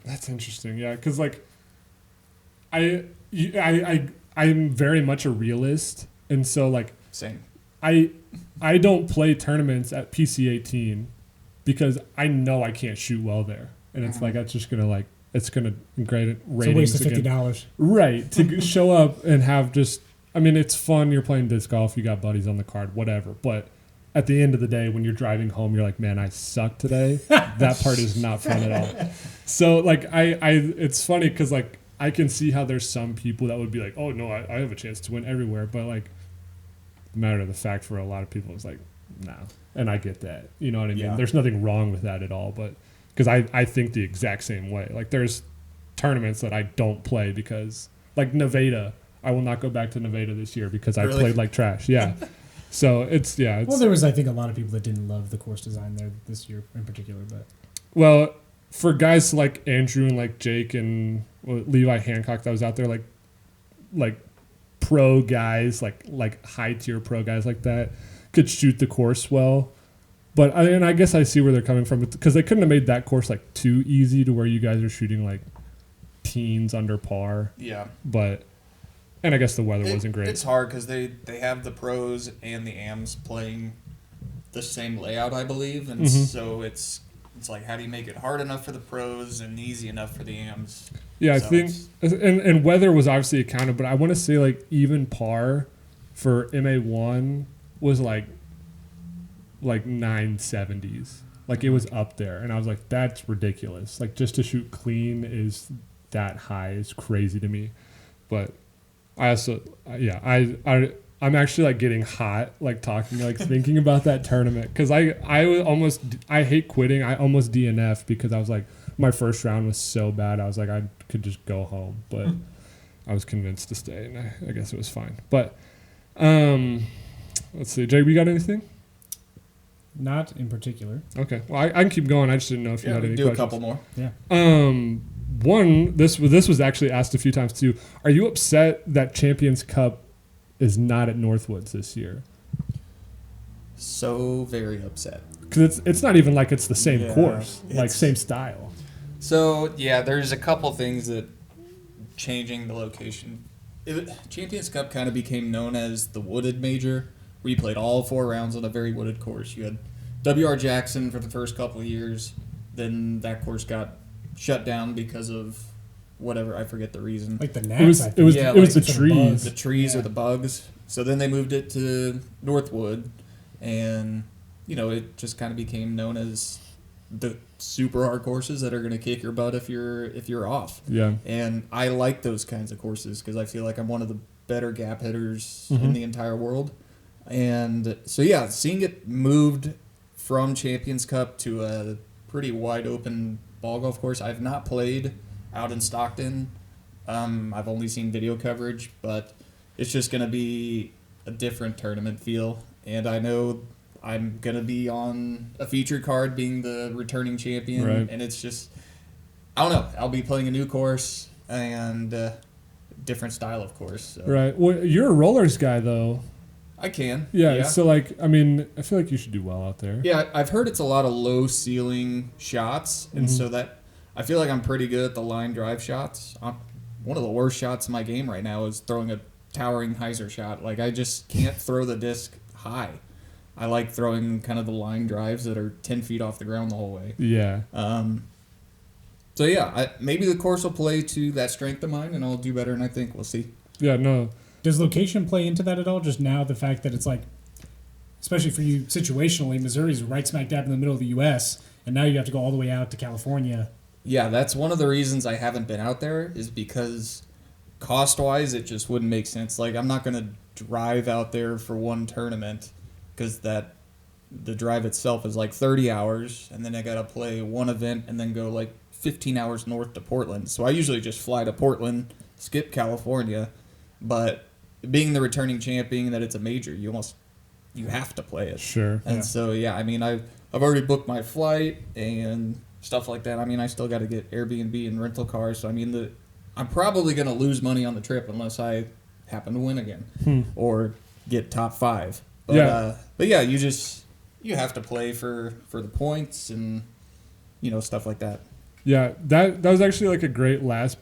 that's interesting. Yeah, because I'm very much a realist, and so same. I don't play tournaments at PC18 because I know I can't shoot well there, and it's that's just gonna it's gonna grade ratings. It's a waste of $50. Right, to show up and have just. I mean, it's fun. You're playing disc golf. You got buddies on the card, whatever. But at the end of the day, when you're driving home, you're like, man, I suck today. That part is not fun at all. So it's funny because I can see how there's some people that would be like, oh, no, I have a chance to win everywhere. But, the matter of the fact for a lot of people is no. And I get that. You know what I mean? Yeah. There's nothing wrong with that at all. But because I think the exact same way. There's tournaments that I don't play because, Nevada, I will not go back to Nevada this year because I played like trash. Yeah. So, it's. Well, there was, I think, a lot of people that didn't love the course design there this year in particular. But well, for guys like Andrew and Jake and Levi Hancock that was out there, pro guys, high tier pro guys like that could shoot the course well. But I guess I see where they're coming from because they couldn't have made that course too easy to where you guys are shooting teens under par. Yeah. And I guess the weather wasn't great. It's hard because they have the pros and the AMs playing the same layout, I believe, and so it's how do you make it hard enough for the pros and easy enough for the AMs? Yeah, so I think, and weather was obviously accounted, but I want to say even par for MA1 was 970s. It was up there, and I was like, that's ridiculous. Just to shoot clean is that high is crazy to me. But I also, I'm actually getting hot, talking, thinking about that tournament because I hate quitting. I almost DNF'd because I was like, my first round was so bad. I was like, I could just go home, but I was convinced to stay, and I guess it was fine. But let's see, Jay, we got anything? Not in particular. Okay. Well, I can keep going. I just didn't know if you had any do questions. a couple more. Yeah. One, this was actually asked a few times too. Are you upset that Champions Cup is not at Northwoods this year? So very upset. Because it's not even like it's the same course, like same style. So, yeah, there's a couple things that changing the location. Champions Cup kind of became known as the wooded major, where you played all 4 rounds on a very wooded course. You had W.R. Jackson for the first couple of years. Then that course got shut down because of whatever, I forget the reason. Like the gnats, it was the trees. The trees or the bugs. So then they moved it to Northwood, and it just kind of became known as the super hard courses that are going to kick your butt if you're off. Yeah. And I like those kinds of courses because I feel like I'm one of the better gap hitters in the entire world. And so, yeah, seeing it moved from Champions Cup to a pretty wide open ball golf course. I've not played out in Stockton. I've only seen video coverage, but it's just going to be a different tournament feel. And I know I'm going to be on a featured card being the returning champion. Right. And it's just, I don't know. I'll be playing a new course and different style, of course. So. Right. Well, you're a rollers guy, though. I can. Yeah. So, I feel like you should do well out there. Yeah, I've heard it's a lot of low ceiling shots. And so that I feel like I'm pretty good at the line drive shots. One of the worst shots in my game right now is throwing a towering hyzer shot. Like, I just can't throw the disc high. I like throwing kind of the line drives that are 10 feet off the ground the whole way. Yeah. So, yeah, maybe the course will play to that strength of mine, and I'll do better, and I think we'll see. Yeah, no. Does location play into that at all? Just now, the fact that it's like, especially for you situationally, Missouri's right smack dab in the middle of the U.S., and now you have to go all the way out to California. Yeah, that's one of the reasons I haven't been out there is because cost-wise, it just wouldn't make sense. Like, I'm not going to drive out there for one tournament because the drive itself is like 30 hours, and then I got to play one event and then go like 15 hours north to Portland. So I usually just fly to Portland, skip California, but being the returning champion that it's a major, you have to play it. Sure. And so, yeah, I mean, I've already booked my flight and stuff like that. I mean, I still got to get Airbnb and rental cars. So, I mean, I'm probably going to lose money on the trip unless I happen to win again or get top 5. But, but yeah, you have to play for the points and, stuff like that. Yeah, that was actually like a great last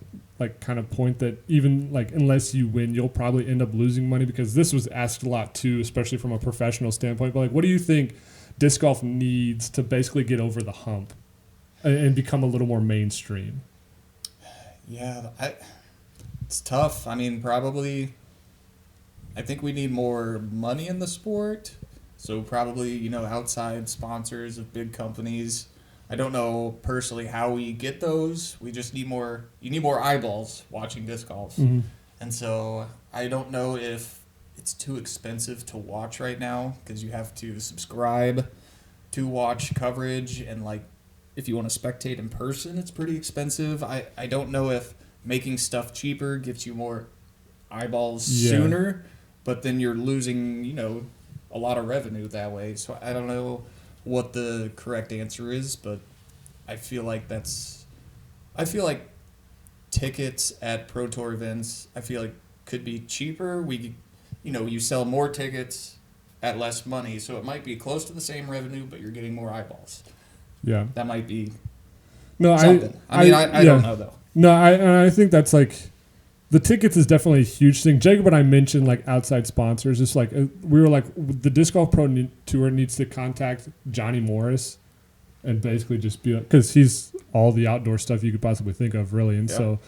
kind of point that even unless you win, you'll probably end up losing money, because this was asked a lot too, especially from a professional standpoint. But what do you think disc golf needs to basically get over the hump and become a little more mainstream? Yeah, it's tough. I mean, probably I think we need more money in the sport. So probably, outside sponsors of big companies. I don't know personally how we get those. We just need more. You need more eyeballs watching disc golf, and so I don't know if it's too expensive to watch right now because you have to subscribe to watch coverage, and if you want to spectate in person, it's pretty expensive. I don't know if making stuff cheaper gets you more eyeballs sooner, but then you're losing a lot of revenue that way. So I don't know what the correct answer is, but I feel like tickets at Pro Tour events could be cheaper. You sell more tickets at less money, so it might be close to the same revenue, but you're getting more eyeballs. Yeah, that might be something. I don't know though. No, I think that's the tickets is definitely a huge thing. Jacob and I mentioned outside sponsors. It's we were the Disc Golf Pro Tour needs to contact Johnny Morris and basically just be because he's all the outdoor stuff you could possibly think of, really. And so,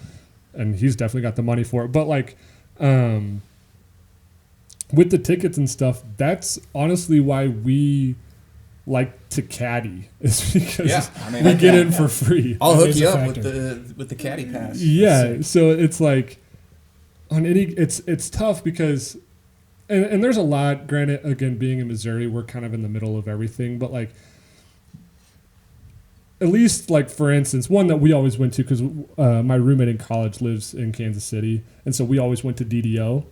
and he's definitely got the money for it. But with the tickets and stuff, that's honestly why we like to caddy, is because we get in for free. I'll hook you up with the caddy pass. Yeah, so it's on any, it's tough because, and there's a lot. Granted, again, being in Missouri, we're kind of in the middle of everything, but at least like for instance, one that we always went to because my roommate in college lives in Kansas City, and so we always went to DDO.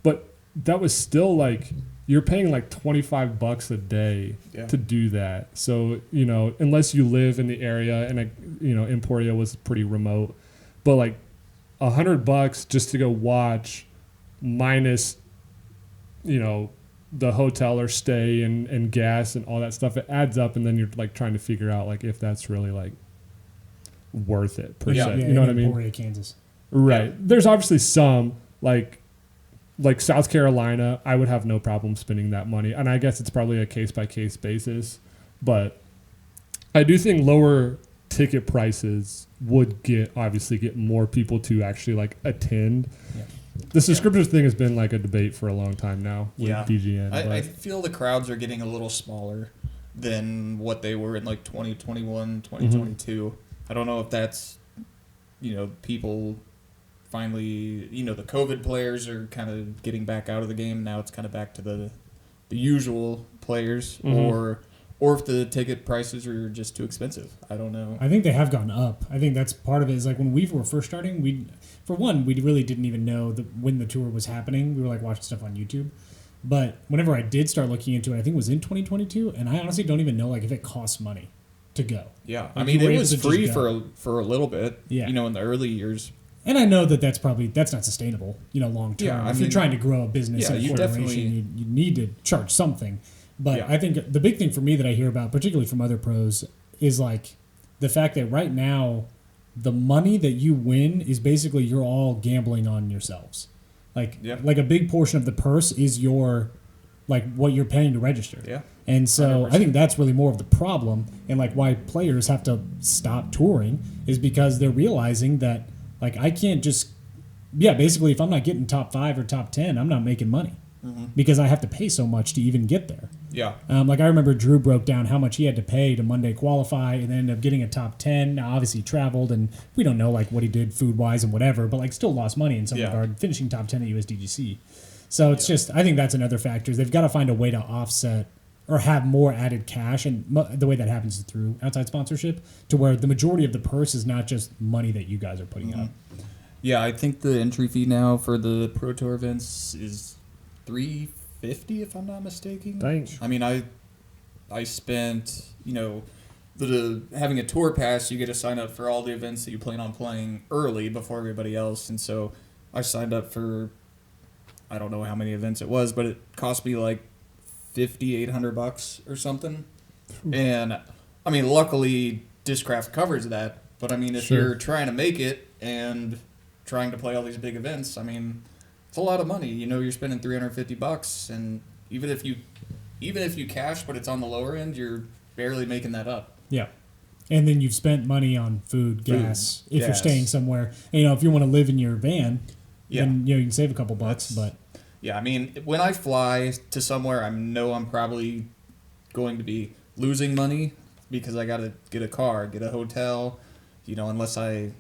But that was still like you're paying like $25 a day to do that. So unless you live in the area, and Emporia was pretty remote, but like $100 just to go watch, minus the hotel or stay and gas and all that stuff, it adds up, and then you're like trying to figure out like if that's really like worth it per se. Yeah, you know what I mean? Emporia, Kansas. Right. Yeah. There's obviously some like South Carolina, I would have no problem spending that money, and I guess it's probably a case by case basis, but I do think lower ticket prices would get more people to actually like attend. Yeah. The subscription thing has been like a debate for a long time now with BGN. I feel the crowds are getting a little smaller than what they were in like 2021, 2022. I don't know if that's, people finally, the COVID players are kind of getting back out of the game. Now it's kind of back to the usual players, or if the ticket prices are just too expensive. I don't know. I think they have gone up. I think that's part of it. Is like when we were first starting, we really didn't even know when the tour was happening. We were like watching stuff on YouTube. But whenever I did start looking into it, I think it was in 2022, and I honestly don't even know like if it costs money to go. Yeah, like, I mean it was free for a little bit. Yeah. In the early years. And I know that's not sustainable, long term. Yeah, if you're trying to grow a business and a corporation, you need to charge something. But I think the big thing for me that I hear about, particularly from other pros, is like the fact that right now the money that you win is basically you're all gambling on yourselves. Like a big portion of the purse is your like what you're paying to register. Yeah. And so 100%. I think that's really more of the problem, and like why players have to stop touring is because they're realizing that like I can't just basically if I'm not getting top 5 or top 10, I'm not making money. Because I have to pay so much to even get there. Yeah. Like I remember Drew broke down how much he had to pay to Monday qualify and then ended up getting a top 10. Now obviously he traveled and we don't know like what he did food wise and whatever, but like still lost money in some regard, finishing top 10 at USDGC. So it's just I think that's another factor. They've got to find a way to offset or have more added cash, and the way that happens is through outside sponsorship, to where the majority of the purse is not just money that you guys are putting up. Yeah, I think the entry fee now for the Pro Tour events is $350 if I'm not mistaken. Thanks. I mean, I spent having a tour pass, you get to sign up for all the events that you plan on playing early before everybody else, and so I signed up for I don't know how many events it was, but it cost me like $5,800 or something. And I mean, luckily Discraft covers that, but I mean if you're trying to make it and trying to play all these big events, I mean it's a lot of money. You're spending $350, and even if you cash, but it's on the lower end, you're barely making that up. Yeah, and then you've spent money on food, gas. If you're staying somewhere, and, if you want to live in your van, then you can save a couple bucks. But I mean, when I fly to somewhere, I'm probably going to be losing money because I got to get a car, get a hotel, unless I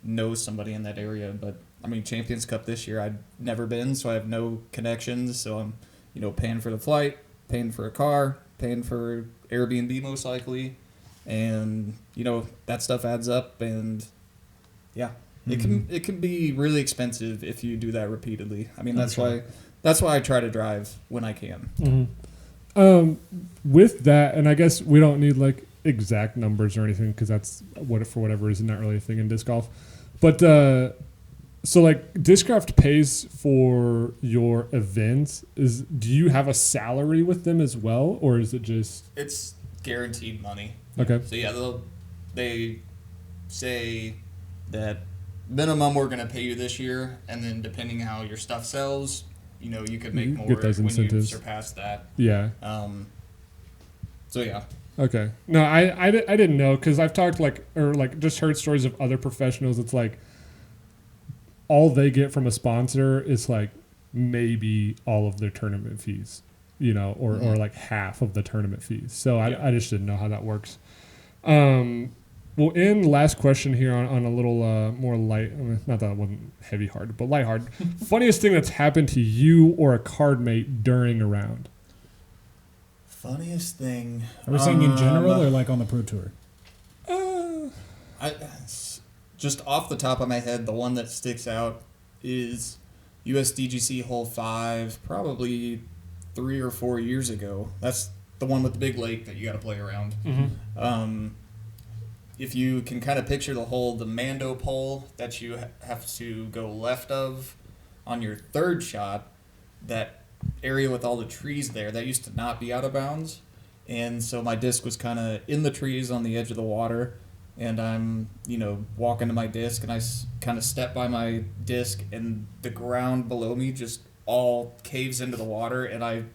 know somebody in that area, but. I mean, Champions Cup this year, I'd never been, so I have no connections. So I'm, paying for the flight, paying for a car, paying for Airbnb most likely, and that stuff adds up. And it can be really expensive if you do that repeatedly. I mean, that's why I try to drive when I can. With that, and I guess we don't need like exact numbers or anything because that's for whatever reason not really a thing in disc golf, but. So, like, Discraft pays for your events. Do you have a salary with them as well, or is it just... It's guaranteed money. Okay. So, they say that minimum we're going to pay you this year, and then depending how your stuff sells, you could make more when you surpass that. Yeah. So, yeah. Okay. No, I didn't know, because I've talked, just heard stories of other professionals. It's like... all they get from a sponsor is like maybe all of their tournament fees, or like half of the tournament fees. So I just didn't know how that works. Well, in last question here on a little more light, not that it wasn't heavy-hearted, but light-hearted. Funniest thing that's happened to you or a card mate during a round? Funniest thing. Are we saying in general or like on the Pro Tour? Just off the top of my head, the one that sticks out is USDGC Hole 5, probably 3 or 4 years ago. That's the one with the big lake that you got to play around. Mm-hmm. If you can kind of picture the hole, the Mando pole that you have to go left of on your third shot, that area with all the trees there, that used to not be out of bounds. And so my disc was kind of in the trees on the edge of the water. And I'm, walking to my disc, and I kind of step by my disc, and the ground below me just all caves into the water, and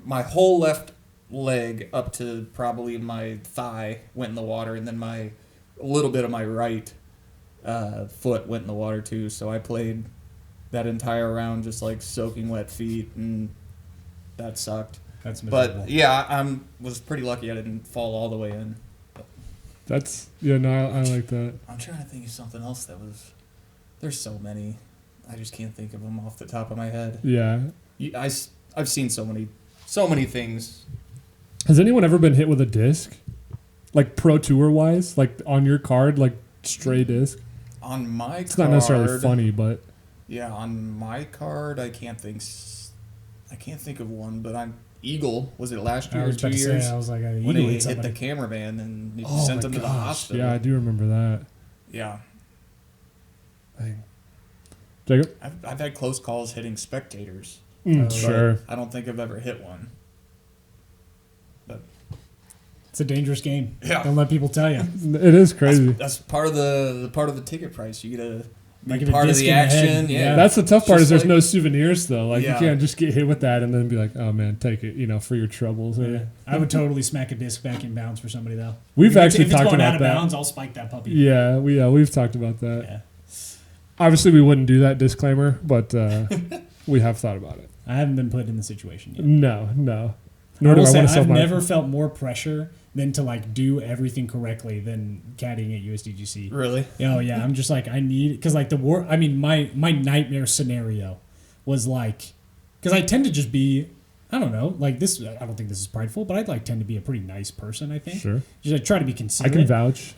my whole left leg up to probably my thigh went in the water, and then a little bit of my right foot went in the water too. So I played that entire round just like soaking wet feet, and that sucked. That's miserable. But yeah, I was pretty lucky I didn't fall all the way in. I like that. I'm trying to think of something else that was. There's so many, I just can't think of them off the top of my head. Yeah, I've seen so many things. Has anyone ever been hit with a disc, like Pro Tour wise, like on your card, like stray disc? On my card, it's not necessarily funny, but yeah, on my card, I can't think of one, but Eagle, was it last year or 2 years? I was like, when he hit the cameraman and he sent him to the hospital. Yeah, I do remember that. Yeah. Jacob? I've had close calls hitting spectators. Sure. I don't think I've ever hit one. But it's a dangerous game. Yeah. Don't let people tell you. It is crazy. That's part of the ticket price. You get to Like part of the action. Yeah. That's the tough part, is there's no souvenirs though. Like Yeah. you can't just get hit with that and then be like, oh man, take it, for your troubles. Yeah. I would totally smack a disc back in bounds for somebody though. We've actually if talked it's going about out of that. bounds, I'll spike that puppy. Yeah, we've talked about that. Yeah. Obviously, we wouldn't do that disclaimer, but we have thought about it. I haven't been put in the situation yet. No. Nor I do will I say want to I've never felt more pressure than to like do everything correctly than caddying at USDGC. Really? Oh yeah, I'm just like I need, because like my nightmare scenario was like, because I tend to just be, I don't know, like this. I don't think this is prideful, but I'd like tend to be a pretty nice person. I think. Sure. Just like, try to be considerate. I can vouch.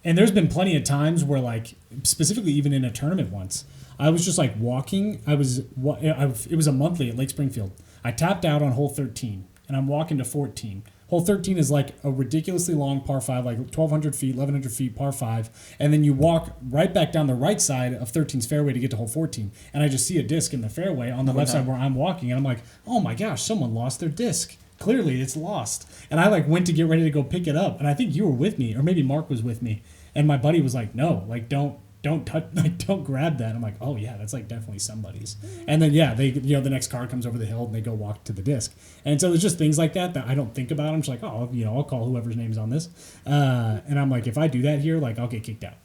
And there's been plenty of times where like, specifically even in a tournament once, I was just like walking. It was a monthly at Lake Springfield. I tapped out on hole 13, and I'm walking to 14. Hole 13 is like a ridiculously long par 5, like 1,200 feet, 1,100 feet, par 5. And then you walk right back down the right side of 13's fairway to get to hole 14. And I just see a disc in the fairway on the left side where I'm walking. And I'm like, oh my gosh, someone lost their disc. Clearly it's lost. And I like went to get ready to go pick it up. And I think you were with me, or maybe Mark was with me. And my buddy was like, no, like don't touch, like don't grab that. I'm like, oh yeah, that's like definitely somebody's. And then yeah, they, the next car comes over the hill and they go walk to the disc. And so there's just things like that I don't think about. I'm just like, oh, I'll call whoever's name's on this. And I'm like, if I do that here, like I'll get kicked out.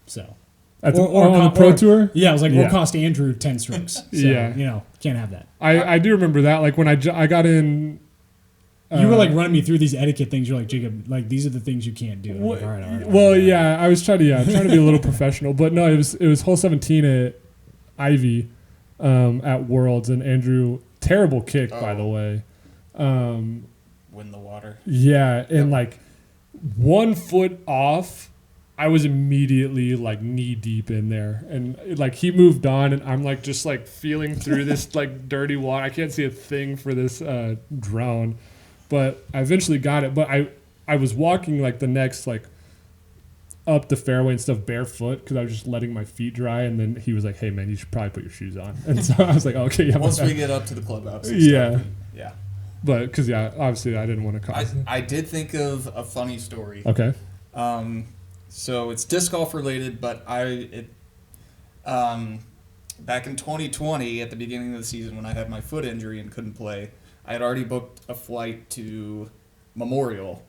So Or on a pro tour? Yeah, I was like, or cost Andrew 10 strokes. So, yeah. Can't have that. I do remember that. Like when I got in. You were like running me through these etiquette things. You're like, Jacob, like these are the things you can't do. Like, all right. Well, yeah, I was trying to be a little professional, but no, it was hole 17 at Ivy, at Worlds, and Andrew, terrible kick by the way. Win the water. Yeah, and like 1 foot off, I was immediately like knee deep in there, and like he moved on, and I'm like just like feeling through this like dirty water. I can't see a thing for this drone. But I eventually got it. But I was walking like the next like up the fairway and stuff barefoot because I was just letting my feet dry. And then he was like, "Hey man, you should probably put your shoes on." And so I was like, "Okay, yeah." Once we get up to the clubhouse. Yeah. Yeah. But because obviously I didn't want to cause. I did think of a funny story. Okay. So it's disc golf related, but back in 2020 at the beginning of the season when I had my foot injury and couldn't play, I had already booked a flight to Memorial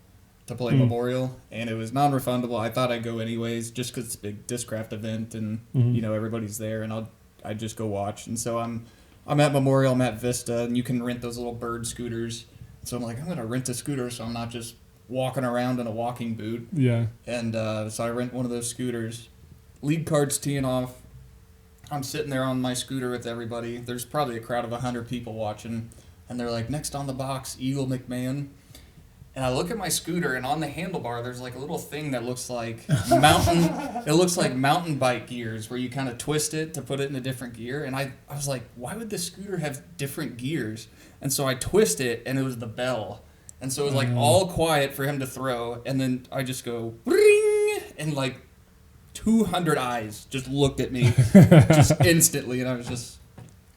to play Memorial, and it was non-refundable. I thought I'd go anyways just because it's a big Discraft event and everybody's there, and I'd just go watch. And so I'm at Memorial, I'm at Vista, and you can rent those little bird scooters. So I'm like, I'm gonna rent a scooter so I'm not just walking around in a walking boot. Yeah. And so I rent one of those scooters. Lead card's teeing off. I'm sitting there on my scooter with everybody. There's probably a crowd of 100 people watching. And they're like, next on the box, Eagle McMahon. And I look at my scooter, and on the handlebar, there's like a little thing that looks like mountain. It looks like mountain bike gears, where you kind of twist it to put it in a different gear. And I was like, why would this scooter have different gears? And so I twist it, and it was the bell. And so it was like all quiet for him to throw, and then I just go ring, and like 200 eyes just looked at me just instantly, and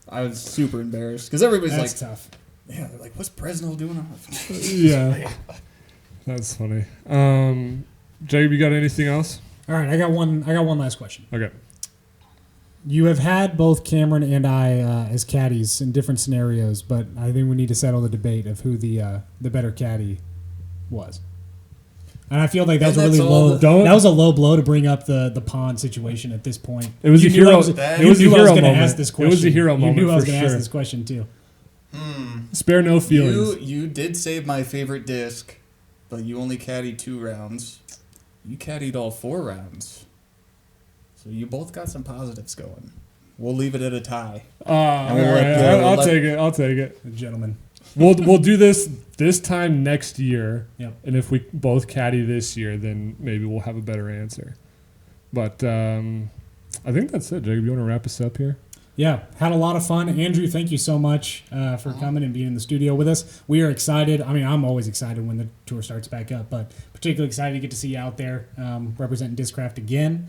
I was super embarrassed because everybody's That's like, tough. yeah, they're like, what's Presnell doing? Yeah, that's funny. Jacob, you got anything else? All right, I got one last question. Okay. You have had both Cameron and I as caddies in different scenarios, but I think we need to settle the debate of who the better caddy was. And I feel like that was really low. That was a low blow to bring up the pond situation at this point. It was a hero. It was a hero moment. Ask this question. It was a hero moment. You knew I was going to sure. ask this question too. Spare no feelings. You did save my favorite disc, but you only caddied 2 rounds. You caddied all 4 rounds. So you both got some positives going. We'll leave it at a tie. I'll take it. I'll take it. Gentlemen. We'll do this time next year. Yep. And if we both caddy this year, then maybe we'll have a better answer. But I think that's it. Jacob, you want to wrap us up here? Yeah, had a lot of fun. Andrew, thank you so much for coming and being in the studio with us. We are excited. I mean, I'm always excited when the tour starts back up, but particularly excited to get to see you out there representing Discraft again,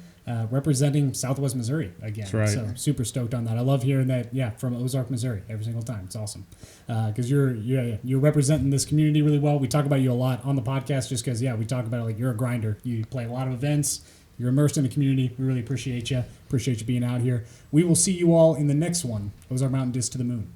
representing Southwest Missouri again. That's right. So super stoked on that. I love hearing that, from Ozark, Missouri every single time. It's awesome because you're representing this community really well. We talk about you a lot on the podcast just because, we talk about it like you're a grinder. You play a lot of events. You're immersed in the community. We really appreciate you. Appreciate you being out here. We will see you all in the next one. Ozark Mountain Disc to the Moon.